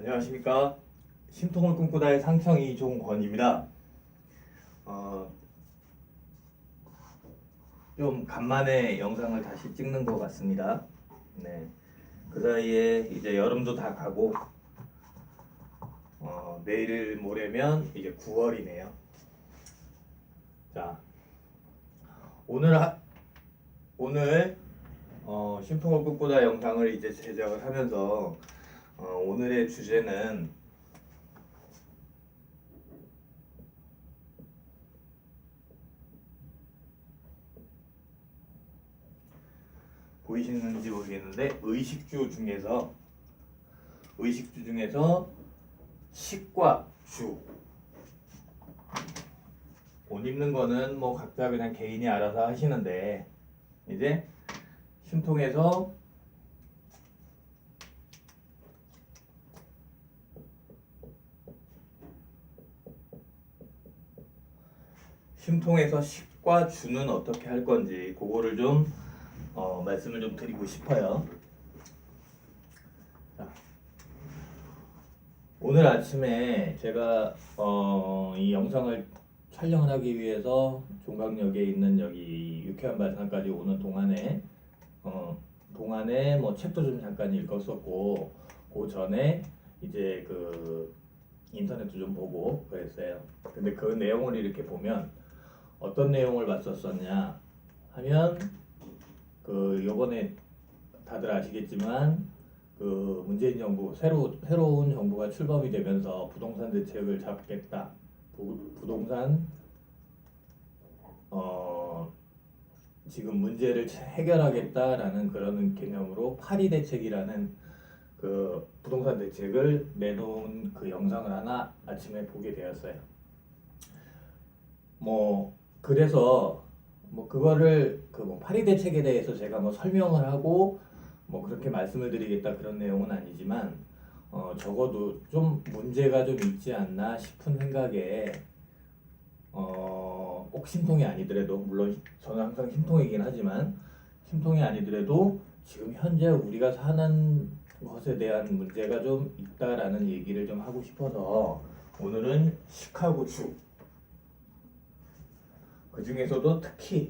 안녕하십니까. 신통을 꿈꾸다의 상청 이종권입니다. 좀 간만에 영상을 다시 찍는 것 같습니다. 네. 그 사이에 이제 여름도 다 가고 내일 모레면 이제 9월이네요. 자, 오늘 신통을 꿈꾸다 영상을 이제 제작을 하면서 오늘의 주제는 보이시는지 모르겠는데 의식주 중에서 식과 주, 옷 입는 거는 뭐 각자 그냥 개인이 알아서 하시는데, 이제 신통에서 식과 주는 어떻게 할 건지 그거를 좀 말씀을 좀 드리고 싶어요. 자, 오늘 아침에 제가 이 영상을 촬영을 하기 위해서 종강역에 있는 여기 유쾌한 발상까지 오는 동안에 뭐 책도 좀 잠깐 읽었었고, 그 전에 이제 그 인터넷도 좀 보고 그랬어요. 근데 그 내용을 이렇게 보면 어떤 내용을 봤었었냐 하면, 그 요번에 다들 아시겠지만 그 문재인 정부 새로운 정부가 출범이 되면서 부동산 대책을 잡겠다. 부동산 지금 문제를 해결하겠다라는 그런 개념으로 파리 대책이라는 그 부동산 대책을 내놓은 그 영상을 하나 아침에 보게 되었어요. 그래서 그거를 파리 대책에 대해서 제가 설명을 하고 그렇게 말씀을 드리겠다 그런 내용은 아니지만, 적어도 좀 문제가 좀 있지 않나 싶은 생각에, 꼭 신통이 아니더라도, 물론 저는 항상 신통이긴 하지만 신통이 아니더라도 지금 현재 우리가 사는 것에 대한 문제가 좀 있다라는 얘기를 좀 하고 싶어서 오늘은 식하고 그 중에서도 특히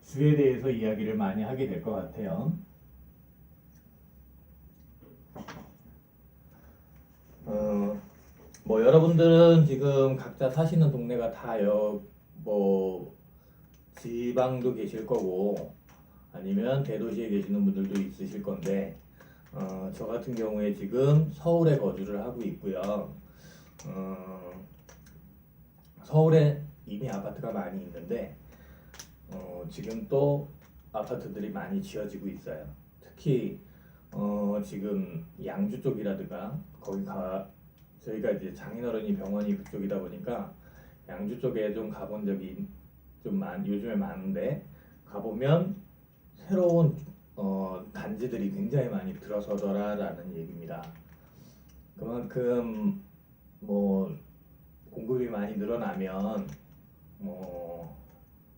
주에 대해서 이야기를 많이 하게 될 것 같아요. 여러분들은 지금 각자 사시는 동네가 다 지방도 계실 거고 아니면 대도시에 계시는 분들도 있으실 건데, 저 같은 경우에 지금 서울에 거주를 하고 있고요. 서울에 이미 아파트가 많이 있는데 지금 또 아파트들이 많이 지어지고 있어요. 특히 지금 양주 쪽이라든가 저희가 이제 장인어른이 병원이 그쪽이다 보니까 양주 쪽에 좀 가본 적이 요즘에 많은데, 가보면 새로운 단지들이 굉장히 많이 들어서더라라는 얘기입니다. 그만큼 공급이 많이 늘어나면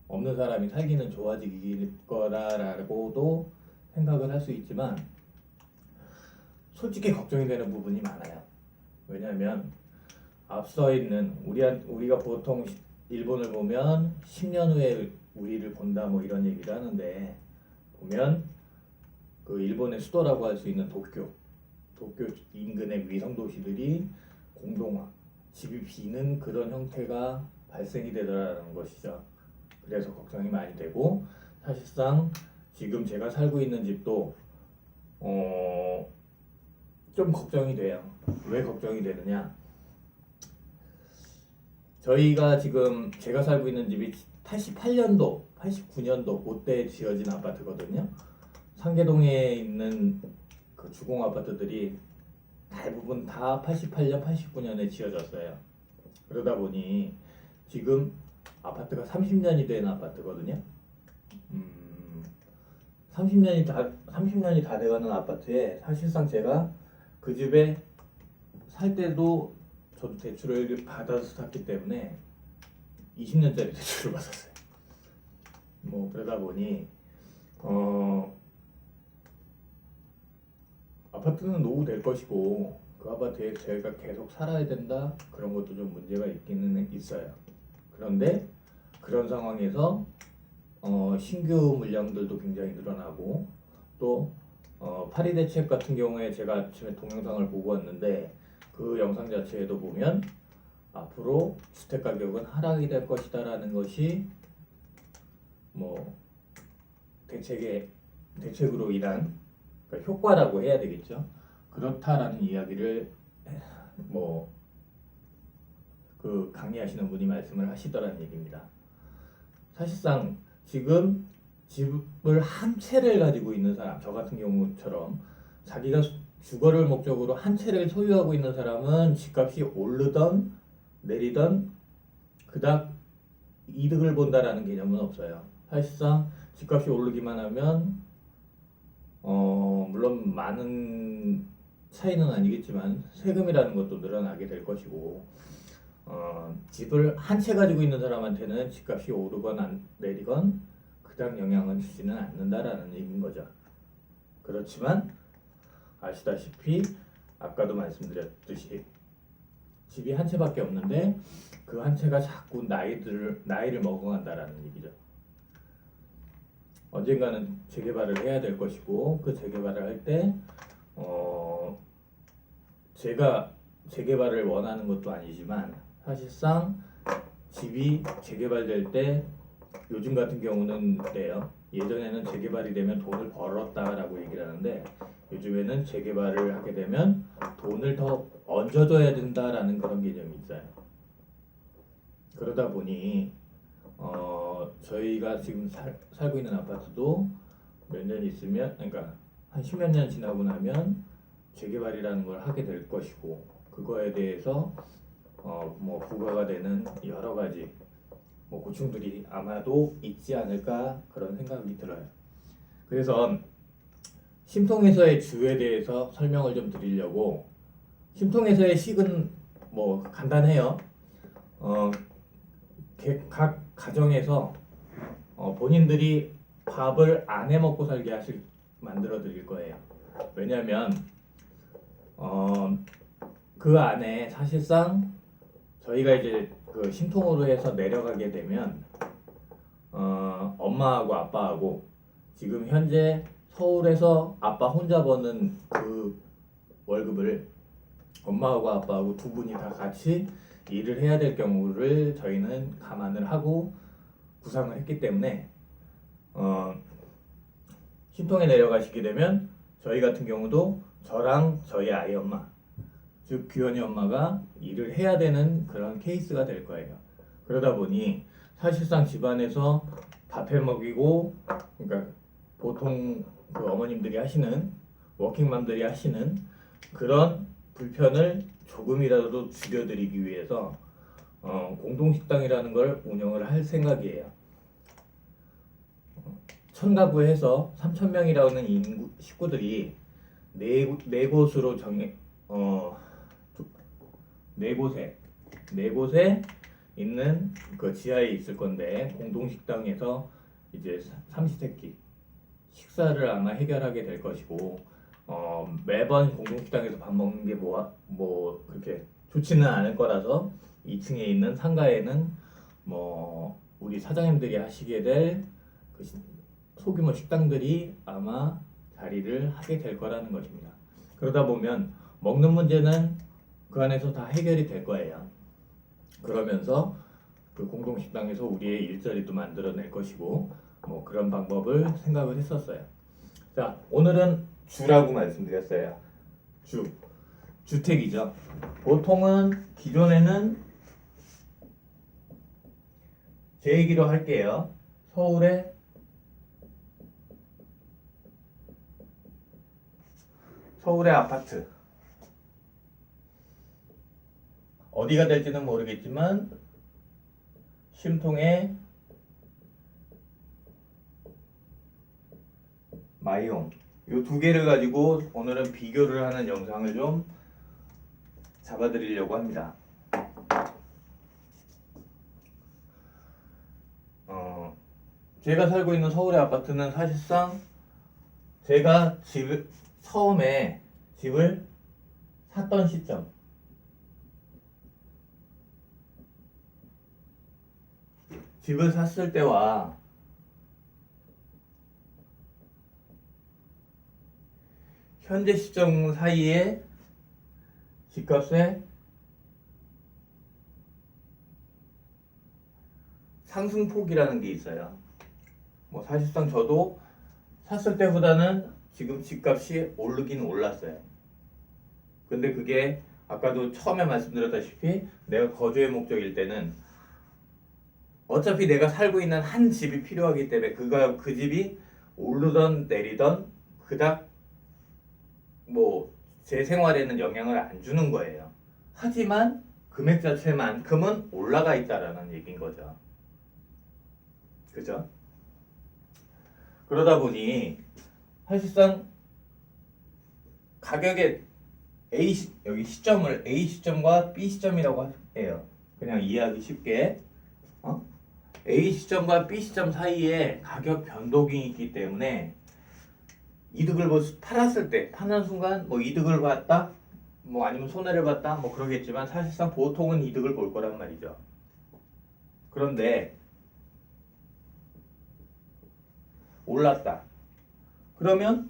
없는 사람이 살기는 좋아질 거라고도 생각을 할 수 있지만, 솔직히 걱정이 되는 부분이 많아요. 왜냐하면 앞서 있는 우리가 보통 일본을 보면 10년 후에 우리를 본다 이런 얘기를 하는데, 보면 그 일본의 수도라고 할 수 있는 도쿄 인근의 위성 도시들이 공동화, 집이 비는 그런 형태가 발생이 되더라는 것이죠. 그래서 걱정이 많이 되고, 사실상 지금 제가 살고 있는 집도 좀 걱정이 돼요. 왜 걱정이 되느냐? 제가 살고 있는 집이 88년도, 89년도 그때 지어진 아파트거든요. 상계동에 있는 그 주공 아파트들이 대부분 다 88년, 89년에 지어졌어요. 그러다 보니 지금 아파트가 30년이 된 아파트거든요. 30년이 다 돼가는 아파트에, 사실상 제가 그 집에 살 때도 저도 대출을 받아서 샀기 때문에 20년짜리 대출을 받았어요. 그러다 보니 아파트는 노후될 것이고, 그 아파트에 저희가 계속 살아야 된다 그런 것도 좀 문제가 있기는 있어요. 그런데 그런 상황에서 신규 물량들도 굉장히 늘어나고 또 파리 대책 같은 경우에 제가 아침에 동영상을 보고 왔는데 그 영상 자체에도 보면 앞으로 주택 가격은 하락이 될 것이다라는 것이 뭐 대책으로 인한 그러니까 효과라고 해야 되겠죠. 그렇다라는 이야기를 뭐 그 강의하시는 분이 말씀을 하시더라는 얘기입니다. 사실상 지금 집을 한 채를 가지고 있는 사람, 저 같은 경우처럼 자기가 주거를 목적으로 한 채를 소유하고 있는 사람은 집값이 오르던 내리던 그닥 이득을 본다라는 개념은 없어요. 사실상 집값이 오르기만 하면 물론 많은 차이는 아니겠지만 세금이라는 것도 늘어나게 될 것이고 집을 한 채 가지고 있는 사람한테는 집값이 오르건 내리건 그닥 영향을 주지는 않는다라는 얘기인 거죠. 그렇지만 아시다시피 아까도 말씀드렸듯이 집이 한 채밖에 없는데 그 한 채가 자꾸 나이를 먹어간다라는 얘기죠. 언젠가는 재개발을 해야 될 것이고 그 재개발을 할 때 제가 재개발을 원하는 것도 아니지만 사실상 집이 재개발될 때 요즘 같은 경우는 그래요. 예전에는 재개발이 되면 돈을 벌었다라고 얘기를 하는데 요즘에는 재개발을 하게 되면 돈을 더 얹어둬야 된다라는 그런 개념이 있어요. 그러다 보니 저희가 지금 살고 있는 아파트도 몇 년 있으면 그러니까 한 10몇 년 지나고 나면 재개발이라는 걸 하게 될 것이고 그거에 대해서 뭐 부과가 되는 여러 가지 뭐 고충들이 아마도 있지 않을까 그런 생각이 들어요. 그래서 심통에서의 주에 대해서 설명을 좀 드리려고 심통에서의 식은 뭐 간단해요. 각 가정에서 본인들이 밥을 안 해 먹고 살게 만들어 드릴 거예요. 왜냐하면 그 안에 사실상 저희가 이제 그 심통으로 해서 내려가게 되면 엄마하고 아빠하고 지금 현재 서울에서 아빠 혼자 버는 그 월급을 엄마하고 아빠하고 두 분이 다 같이 일을 해야 될 경우를 저희는 감안을 하고 구상을 했기 때문에 심통에 내려가시게 되면 저희 같은 경우도 저랑 저희 아이 엄마 즉 규현이 엄마가 일을 해야 되는 그런 케이스가 될 거예요. 그러다 보니 사실상 집안에서 밥 해 먹이고 그러니까 보통 그 어머님들이 하시는 워킹맘들이 하시는 그런 불편을 조금이라도 줄여드리기 위해서 공동식당이라는 걸 운영을 할 생각이에요. 1000가구에서 3000명이라는 인구 식구들이 네 곳으로 네 곳에 있는 그 지하에 있을 건데 공동식당에서 이제 삼시세끼 식사를 아마 해결하게 될 것이고 매번 공동식당에서 밥 먹는 게 뭐 그렇게 좋지는 않을 거라서 2층에 있는 상가에는 뭐 우리 사장님들이 하시게 될 그 소규모 식당들이 아마 자리를 하게 될 거라는 것입니다. 그러다 보면 먹는 문제는 그 안에서 다 해결이 될 거예요. 그러면서 그 공동식당에서 우리의 일자리도 만들어낼 것이고 뭐 그런 방법을 생각을 했었어요. 자, 오늘은 주라고 말씀드렸어요. 주택이죠. 보통은 기존에는 제 얘기로 할게요. 서울의 아파트 어디가 될지는 모르겠지만 심통의 마이홈 이 두 개를 가지고 오늘은 비교를 하는 영상을 좀 잡아드리려고 합니다. 제가 살고 있는 서울의 아파트는 사실상 제가 처음에 집을 샀던 시점. 집을 샀을 때와 현재 시점 사이에 집값의 상승폭이라는 게 있어요. 뭐 사실상 저도 샀을 때보다는 지금 집값이 오르긴 올랐어요. 근데 그게 아까도 처음에 말씀드렸다시피 내가 거주의 목적일 때는 어차피 내가 살고 있는 한 집이 필요하기 때문에 그 집이 오르던 내리던 그닥 뭐 제 생활에는 영향을 안 주는 거예요. 하지만 금액 자체만큼은 올라가 있다라는 얘기인 거죠. 그죠? 그러다 보니 사실상 가격의 여기 시점을 A 시점과 B 시점이라고 해요. 그냥 이해하기 쉽게. A 시점과 B 시점 사이에 가격 변동이 있기 때문에 이득을 팔았을 때 파는 순간 뭐 이득을 봤다 뭐 아니면 손해를 봤다 뭐 그러겠지만 사실상 보통은 이득을 볼 거란 말이죠. 그런데 올랐다. 그러면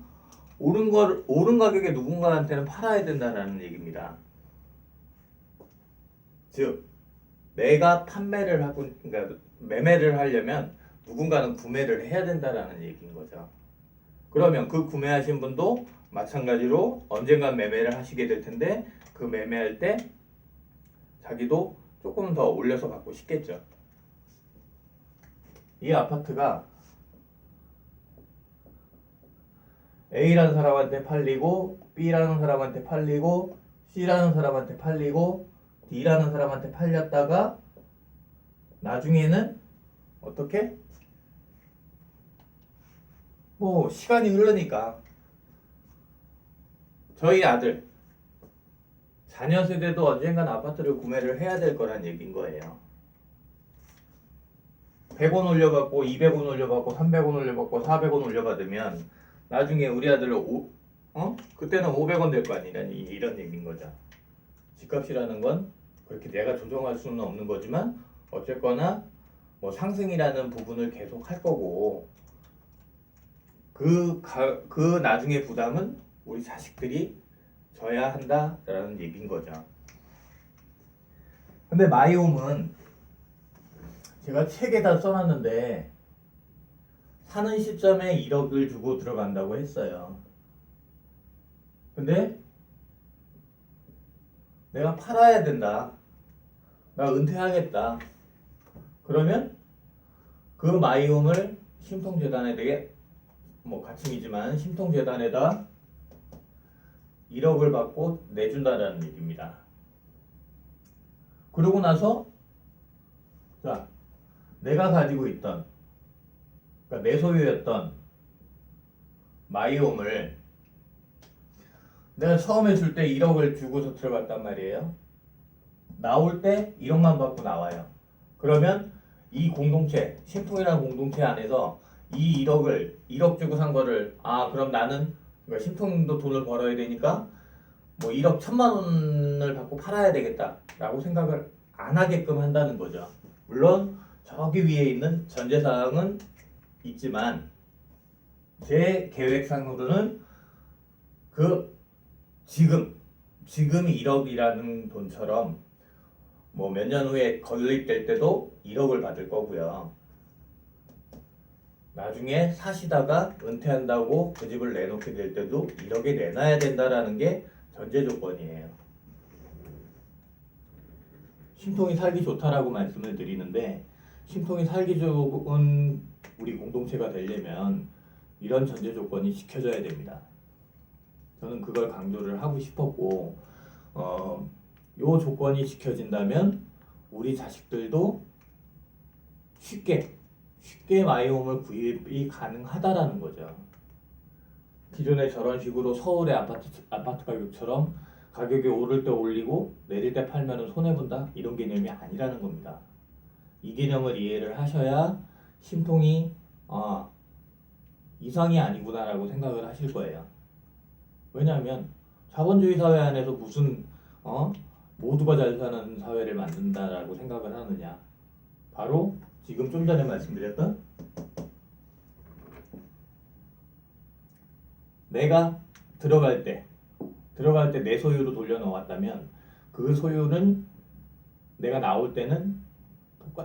오른 가격에 누군가한테는 팔아야 된다는 얘기입니다. 즉 내가 판매를 하고 그러니까 매매를 하려면 누군가는 구매를 해야 된다라는 얘기인 거죠. 그러면 그 구매하신 분도 마찬가지로 언젠간 매매를 하시게 될 텐데 그 매매할 때 자기도 조금 더 올려서 받고 싶겠죠. 이 아파트가 A라는 사람한테 팔리고 B라는 사람한테 팔리고 C라는 사람한테 팔리고 D라는 사람한테 팔렸다가 나중에는 어떻게? 뭐 시간이 흐르니까 저희 아들 자녀 세대도 언젠간 아파트를 구매를 해야 될 거란 얘기인 거예요. 100원 올려받고 200원 올려받고 300원 올려받고 400원 올려받으면 나중에 우리 아들 그때는 500원 될 거 아니라니 이런 얘기인 거죠. 집값이라는 건 그렇게 내가 조정할 수는 없는 거지만 어쨌거나 뭐 상승이라는 부분을 계속 할 거고 그 나중에 부담은 우리 자식들이 져야 한다라는 얘기인 거죠. 근데 마이홈은 제가 책에다 써놨는데 사는 시점에 1억을 주고 들어간다고 했어요. 근데 내가 팔아야 된다. 나 은퇴하겠다. 그러면 그 마이홈을 심통재단에 뭐 가칭이지만 심통재단에다 1억을 받고 내준다라는 얘기입니다. 그러고 나서 자 내가 가지고 있던 그러니까 내 소유였던 마이홈을 내가 처음에 줄 때 1억을 주고서 들어갔단 말이에요. 나올 때 1억만 받고 나와요. 그러면 이 공동체, 심통이라는 공동체 안에서 이 1억 주고 산 거를 그럼 나는 그러니까 심통도 돈을 벌어야 되니까 뭐 1억 1천만 원을 받고 팔아야 되겠다라고 생각을 안 하게끔 한다는 거죠. 물론 저기 위에 있는 전제사항은 있지만 제 계획상으로는 지금 1억이라는 돈처럼 뭐 몇 년 후에 건립될 때도 1억을 받을 거고요. 나중에 사시다가 은퇴한다고 그 집을 내놓게 될 때도 1억에 내놔야 된다라는 게 전제 조건이에요. 심통이 살기 좋다라고 말씀을 드리는데 심통이 살기 좋은 우리 공동체가 되려면 이런 전제 조건이 지켜져야 됩니다. 저는 그걸 강조를 하고 싶었고 요 조건이 지켜진다면 우리 자식들도 쉽게 마이홈을 구입이 가능하다라는 거죠. 기존에 저런 식으로 서울의 아파트 가격처럼 가격이 오를 때 올리고 내릴 때 팔면 손해본다 이런 개념이 아니라는 겁니다. 이 개념을 이해를 하셔야 심통이 이상이 아니구나라고 생각을 하실 거예요. 왜냐하면 자본주의 사회 안에서 무슨 모두가 잘 사는 사회를 만든다라고 생각을 하느냐? 바로 지금 좀 전에 말씀드렸던 내가 들어갈 때 내 소유로 돌려놓았다면 그 소유는 내가 나올 때는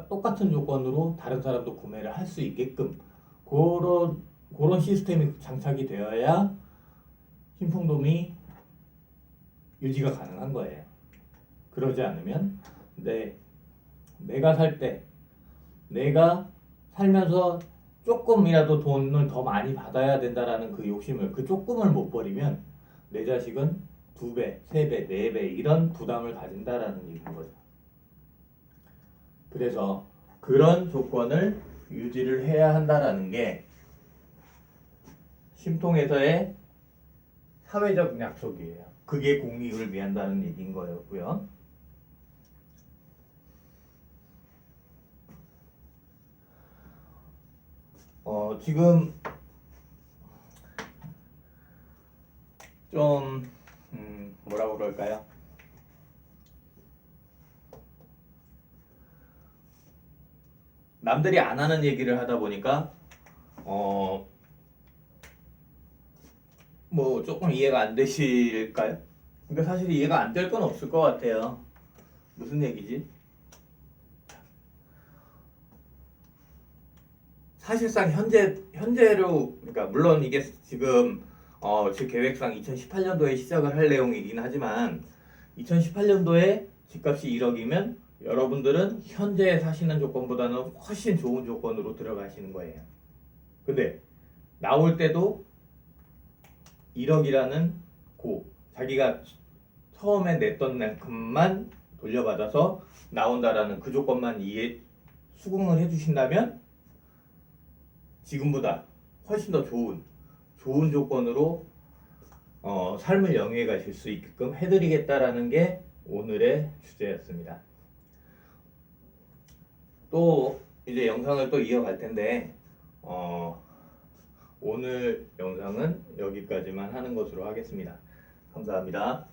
똑같은 조건으로 다른 사람도 구매를 할 수 있게끔 그런 시스템이 장착이 되어야 신풍돔이 유지가 가능한 거예요. 그러지 않으면 내가 살 때 내가 살면서 조금이라도 돈을 더 많이 받아야 된다라는 그 욕심을 그 조금을 못 버리면 내 자식은 2배, 3배, 4배 이런 부담을 가진다라는 얘기인 거죠. 그래서 그런 조건을 유지를 해야 한다라는 게 신통에서의 사회적 약속이에요. 그게 공익을 위한다는 얘기인 거였고요. 지금 좀 뭐라고 그럴까요? 남들이 안 하는 얘기를 하다 보니까 뭐 조금 이해가 안 되실까요? 근데 사실 이해가 안 될 건 없을 것 같아요. 무슨 얘기지? 사실상 현재로 그러니까 물론 이게 지금 제 계획상 2018년도에 시작을 할 내용이긴 하지만 2018년도에 집값이 1억이면 여러분들은 현재 사시는 조건보다는 훨씬 좋은 조건으로 들어가시는 거예요. 근데 나올 때도 1억이라는 자기가 처음에 냈던 만큼만 돌려받아서 나온다라는 그 조건만 수긍을 해주신다면 지금보다 훨씬 더 좋은 조건으로 삶을 영위해 가실 수 있게끔 해드리겠다라는 게 오늘의 주제였습니다. 또 이제 영상을 또 이어갈 텐데 오늘 영상은 여기까지만 하는 것으로 하겠습니다. 감사합니다.